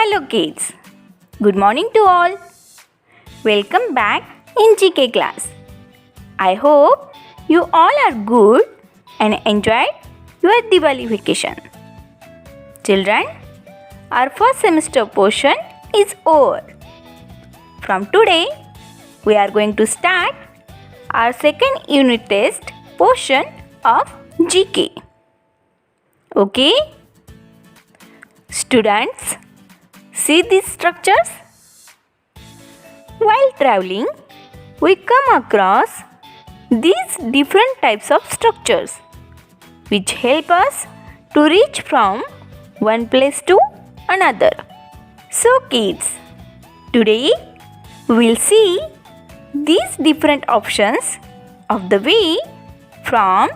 Hello kids, good morning to all. Welcome back in GK class. I hope you all are good and enjoyed your Diwali vacation. Children, our first semester portion is over. From today, we are going to start our second unit test portion of GK. Okay? Students, see these structures? While traveling, we come across these different types of structures which help us to reach from one place to another. So kids, today we will see these different options of the way from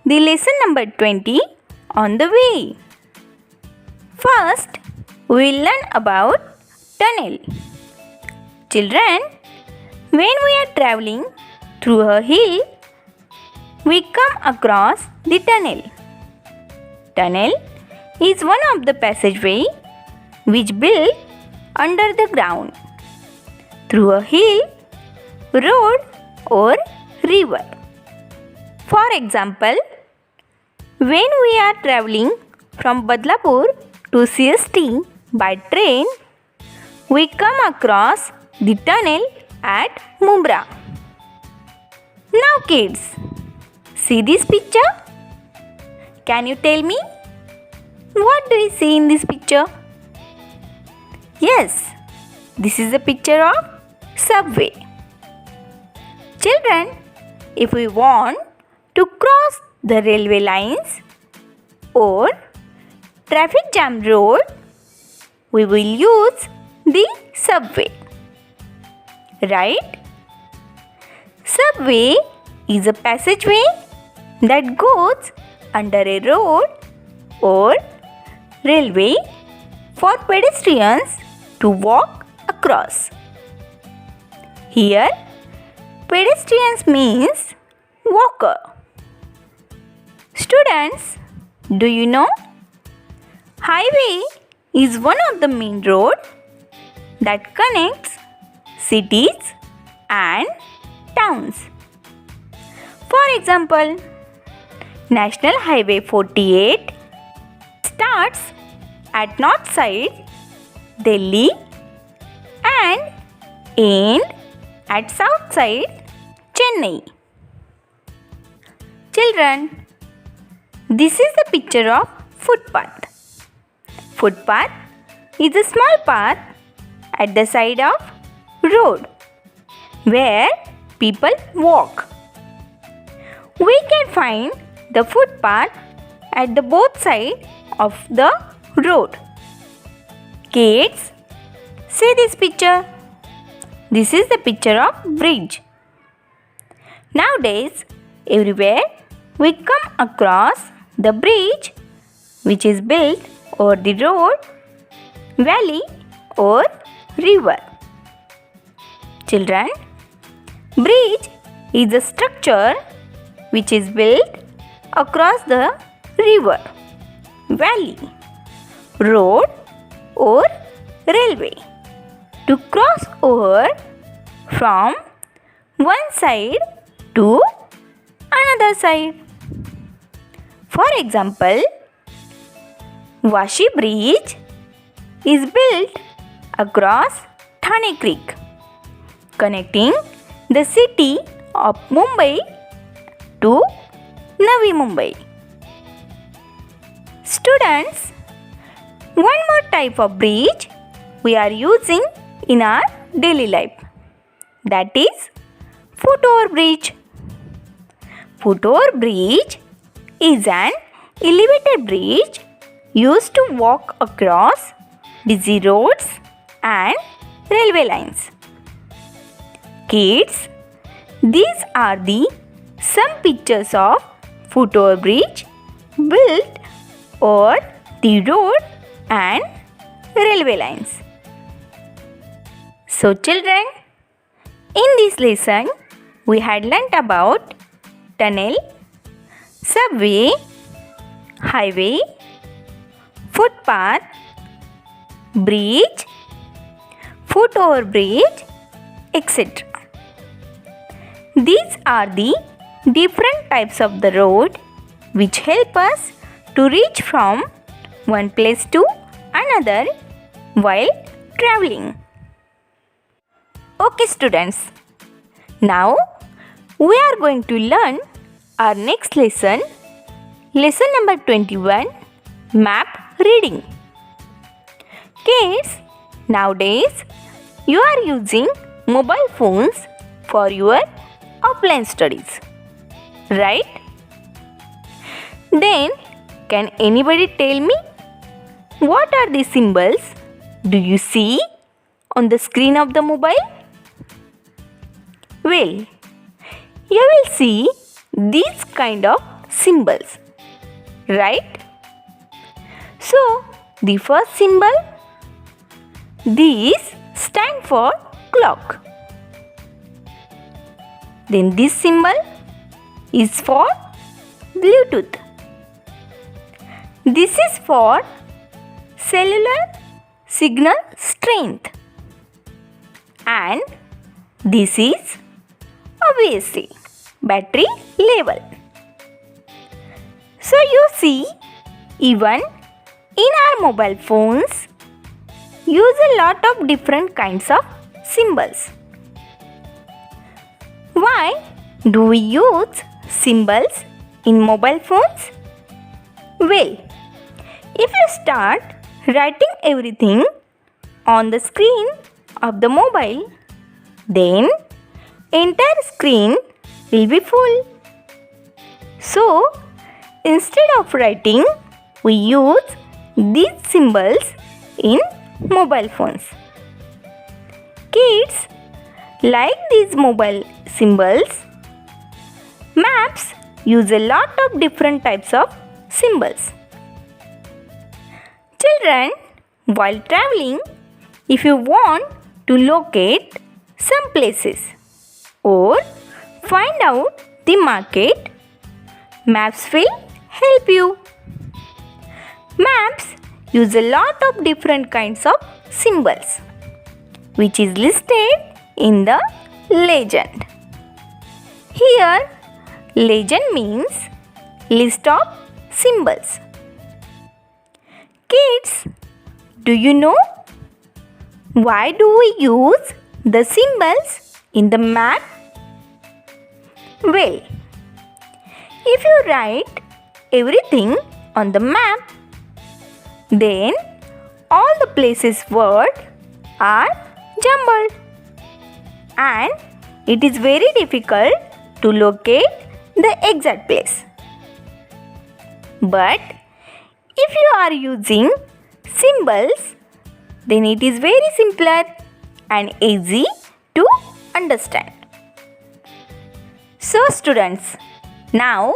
the lesson number 20 on the way. First, we will learn about tunnel. Children, when we are traveling through a hill, we come across the tunnel. Tunnel is one of the passageway which built under the ground through a hill, road or river. For example, when we are traveling from Badlapur to CST by train, we come across the tunnel at Mumbai. Now kids, see this picture? Can you tell me what do you see in this picture? Yes, this is a picture of subway. Children, if we want to cross the railway lines or traffic jam road, we will use the subway. Right? Subway is a passageway that goes under a road or railway for pedestrians to walk across. Here, pedestrians means walker. Students, do you know? Highway is one of the main road that connects cities and towns. For example, National Highway 48 starts at north side Delhi and ends at south side Chennai. Children, this is the picture of footpath. Footpath is a small path at the side of road where people walk. We can find the footpath at the both sides of the road. Kids, see this picture. This is the picture of bridge. Nowadays, everywhere we come across the bridge which is built over the road, valley or river. Children, bridge is a structure which is built across the river, valley, road or railway to cross over from one side to another side. For example, Vashi Bridge is built across Thane Creek, connecting the city of Mumbai to Navi Mumbai. Students, one more type of bridge we are using in our daily life, that is foot-over bridge. Foot-over bridge is an elevated bridge used to walk across busy roads and railway lines. Kids, these are some pictures of foot-over bridge built over the road and railway lines. So children, in this lesson we had learnt about tunnel, subway, highway, footpath, bridge, foot over bridge, etc. These are the different types of the road which help us to reach from one place to another while traveling. Okay students, now we are going to learn our next lesson, lesson number 21, map reading. Kids, nowadays you are using mobile phones for your offline studies, right? Then, can anybody tell me what are the symbols do you see on the screen of the mobile? Well, you will see these kind of symbols, right? So, the first symbol, these stand for clock. Then this symbol is for Bluetooth. This is for cellular signal strength. And this is obviously battery level. So you see, even in our mobile phones, use a lot of different kinds of symbols. Why do we use symbols in mobile phones? Well, if you start writing everything on the screen of the mobile, then entire screen will be full. So, instead of writing, we use these symbols in mobile phones. Kids like these mobile symbols. Maps use a lot of different types of symbols. Children, while traveling, if you want to locate some places or find out the market, maps will help you. Maps use a lot of different kinds of symbols, which is listed in the legend. Here, legend means list of symbols. Kids, do you know why do we use the symbols in the map? Well, if you write everything on the map, then all the places words are jumbled and it is very difficult to locate the exact place. But if you are using symbols, then it is very simpler and easy to understand. So students, now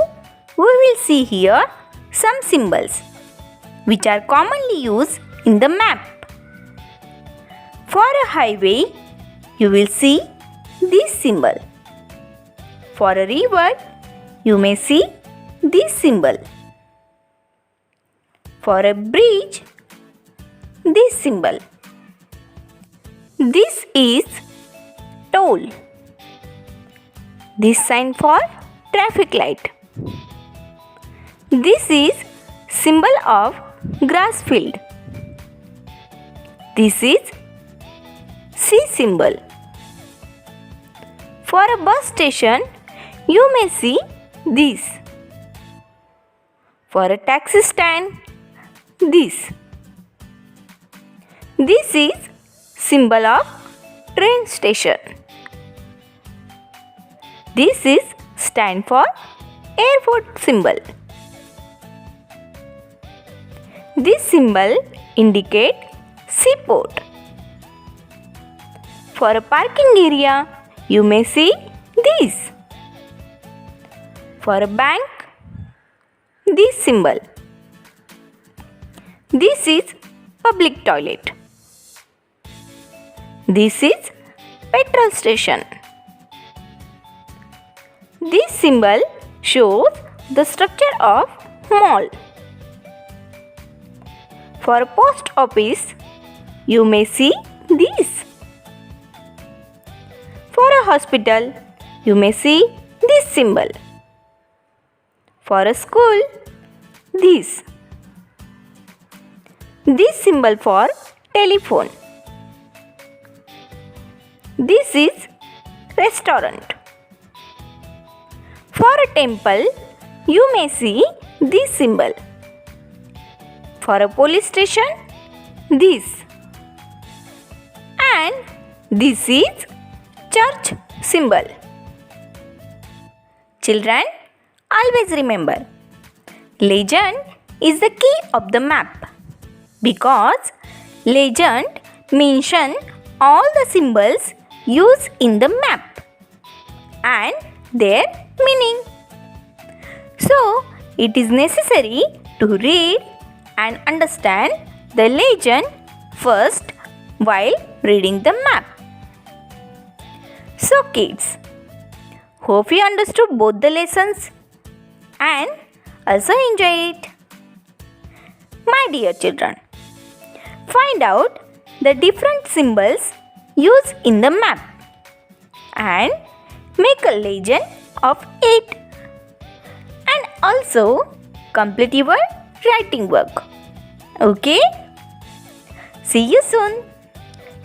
we will see here some symbols which are commonly used in the map. For a highway, you will see this symbol. For a river, you may see this symbol. For a bridge, this symbol. This is toll. This sign for traffic light. This is symbol of grass field. This is C symbol. For a bus station, you may see this. For a taxi stand, this. This is symbol of train station. This is stand for airport symbol. This symbol indicate seaport. For a parking area, you may see this. For a bank, this symbol. This is public toilet. This is petrol station. This symbol shows the structure of mall. For a post office, you may see this. For a hospital, you may see this symbol. For a school, this. This symbol for telephone. This is restaurant. For a temple, you may see this symbol. For a police station, this. And this is church symbol. Children, always remember, legend is the key of the map because legend mention all the symbols used in the map and their meaning. So, it is necessary to read and understand the legend first while reading the map. So kids, hope you understood both the lessons and also enjoy it. My dear children, find out the different symbols used in the map and make a legend of it. And also complete your writing work. Okay? See you soon.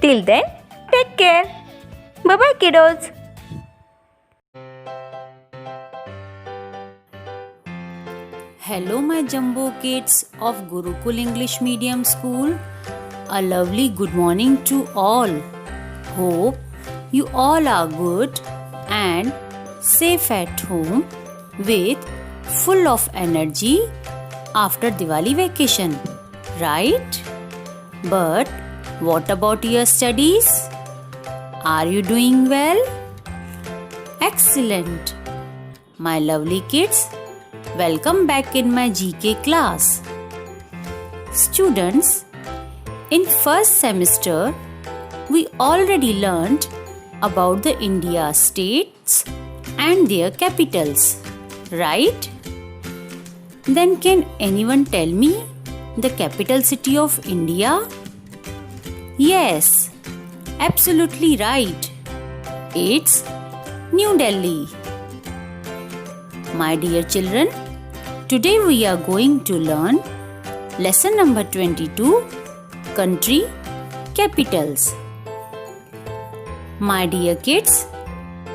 Till then, take care. Bye-bye, kiddos. Hello, my jumbo kids of Gurukul English Medium School. A lovely good morning to all. Hope you all are good and safe at home with full of energy after Diwali vacation, right? But what about your studies? Are you doing well? Excellent. My lovely kids, welcome back in my GK class. Students, in first semester, we already learned about the India states and their capitals, right? Then can anyone tell me the capital city of India? Yes, absolutely right. It's New Delhi. My dear children, today we are going to learn lesson number 22, Country Capitals. My dear kids,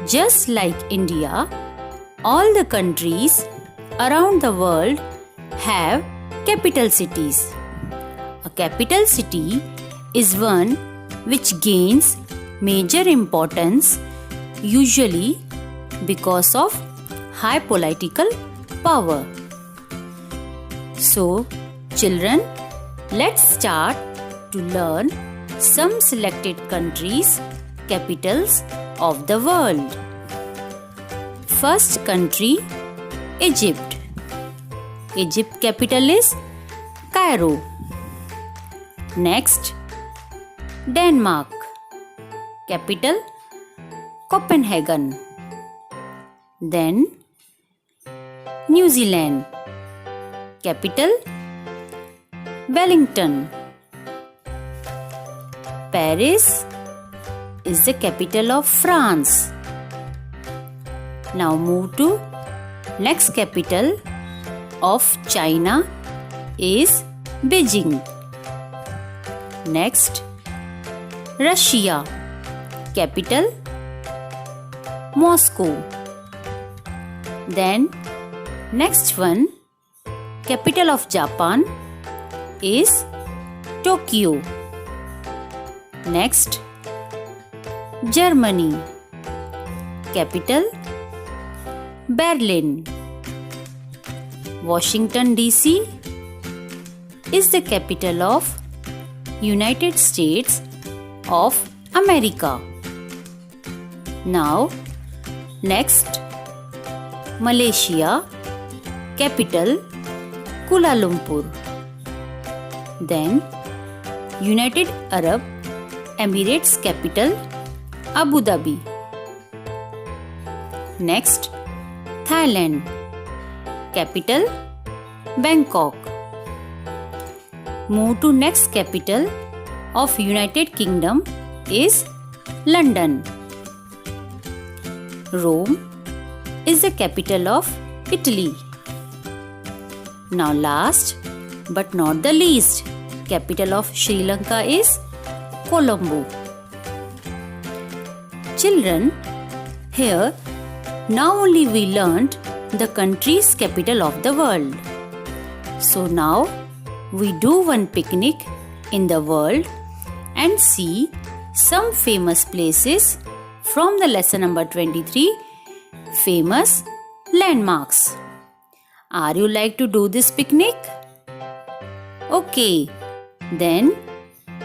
just like India, all the countries around the world have capital cities. A capital city is one which gains major importance, usually because of high political power. So, children, let's start to learn some selected countries' capitals of the world. First country, Egypt. Egypt capital is Cairo. Next, Denmark. Capital, Copenhagen. Then, New Zealand. Capital, Wellington. Paris is the capital of France. Now move to next capital of China is Beijing. Next, Russia. Capital, Moscow. Then next one, capital of Japan is Tokyo. Next, Germany. Capital, Berlin. Washington DC is the capital of United States of America. Now, next, Malaysia. Capital, Kuala Lumpur. Then, United Arab Emirates capital, Abu Dhabi. Next, Thailand. Capital, Bangkok. Move to next capital, of United Kingdom is London. Rome is the capital of Italy. Now last but not the least, capital of Sri Lanka is Colombo. Children, here now only we learned the country's capital of the world. So now we do one picnic in the world and see some famous places from the lesson number 23, famous landmarks. Are you like to do this picnic? Okay, then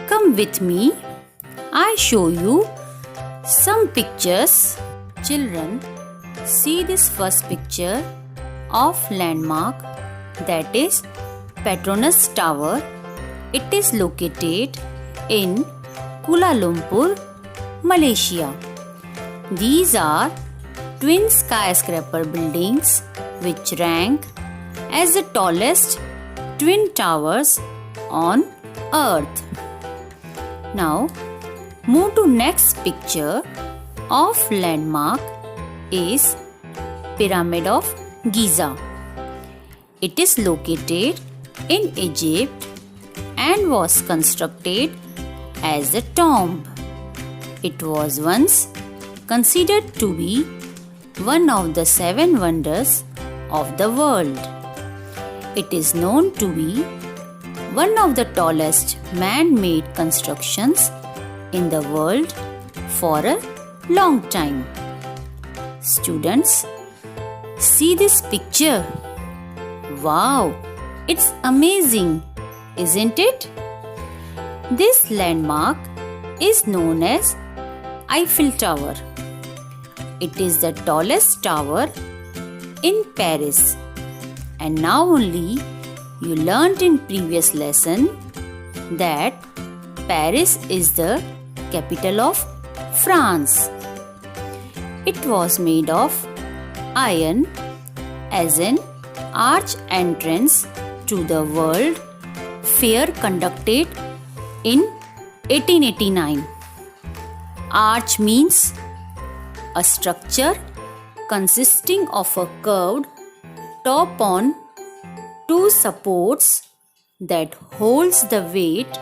come with me. I show you some pictures. Children, see this first picture of landmark, that is Petronas Tower. It is located in Kuala Lumpur, Malaysia. These are twin skyscraper buildings which rank as the tallest twin towers on earth. Now move to next picture of landmark is Pyramid of Giza. It is located in Egypt and was constructed as a tomb. It was once considered to be one of the 7 wonders of the world. It is known to be one of the tallest man-made constructions in the world for a long time. Students, see this picture. Wow, it's amazing, isn't it? This landmark is known as Eiffel Tower. It is the tallest tower in Paris. And now only you learnt in previous lesson that Paris is the capital of France. It was made of iron as an arch entrance to the World Fair conducted in 1889. Arch means a structure consisting of a curved top on 2 supports that holds the weight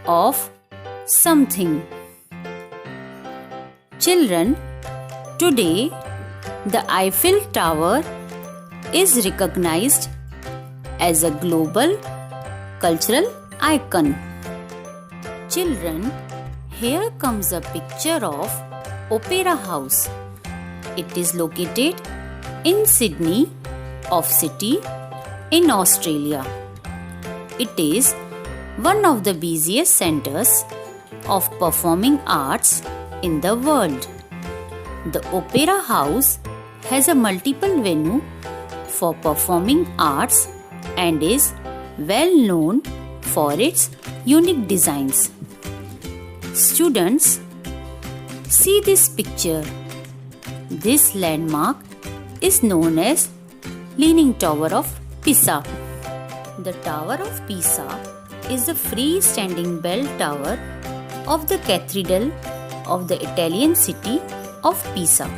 of something. Children, today the Eiffel Tower is recognized as a global cultural icon. Children, here comes a picture of Opera House. It is located in Sydney of City in Australia. It is one of the busiest centers of performing arts in the world. The Opera House has a multiple venue for performing arts and is well known for its unique designs. Students, see this picture. This landmark is known as Leaning Tower of Pisa. The Tower of Pisa is the freestanding bell tower of the cathedral of the Italian city of Pisa.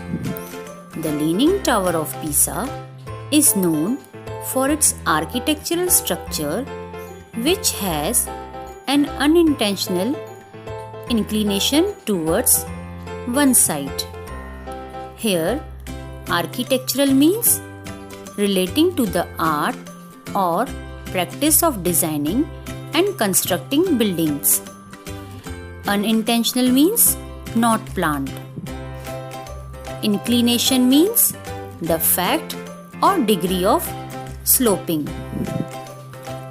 The Leaning Tower of Pisa is known for its architectural structure, which has an unintentional inclination towards one side. Here, architectural means relating to the art or practice of designing and constructing buildings. Unintentional means not planned. Inclination means the fact or degree of sloping.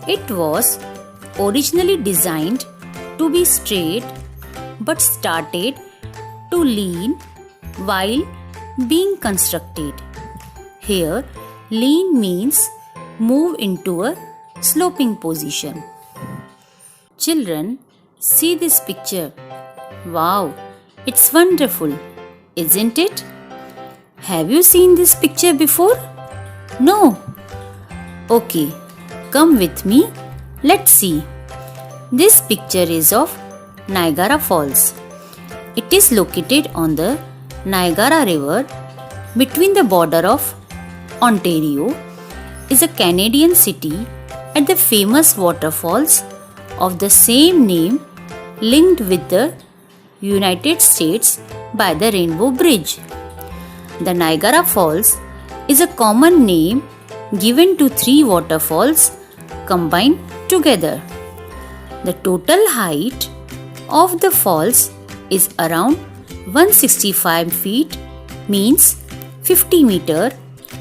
It was originally designed to be straight but started to lean while being constructed. Here, lean means move into a sloping position. Children, see this picture. Wow, it's wonderful, isn't it? Have you seen this picture before? No? Okay, come with me. Let's see. This picture is of Niagara Falls. It is located on the Niagara River between the border of Ontario is a Canadian city at the famous waterfalls of the same name linked with the United States by the Rainbow Bridge. The Niagara Falls is a common name given to three waterfalls combined together. The total height of the falls is around 165 feet, means 50 meter,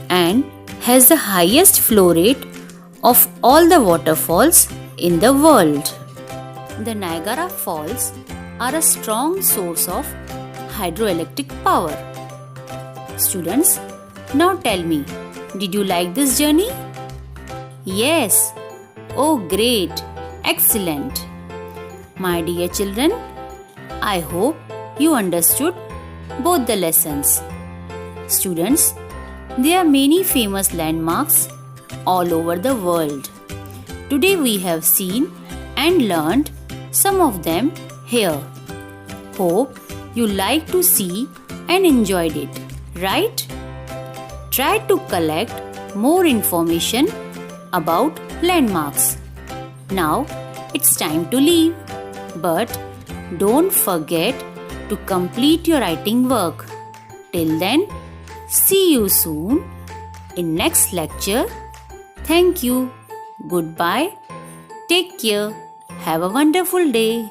and has the highest flow rate of all the waterfalls in the world. The Niagara Falls are a strong source of hydroelectric power. Students, now tell me, did you like this journey? Yes. Oh, great. Excellent. My dear children, I hope you understood both the lessons. Students, there are many famous landmarks all over the world. Today we have seen and learned some of them here. Hope you like to see and enjoyed it, right? Try to collect more information about landmarks. Now it's time to leave, but don't forget to complete your writing work. Till then, see you soon in next lecture. Thank you. Goodbye. Take care. Have a wonderful day.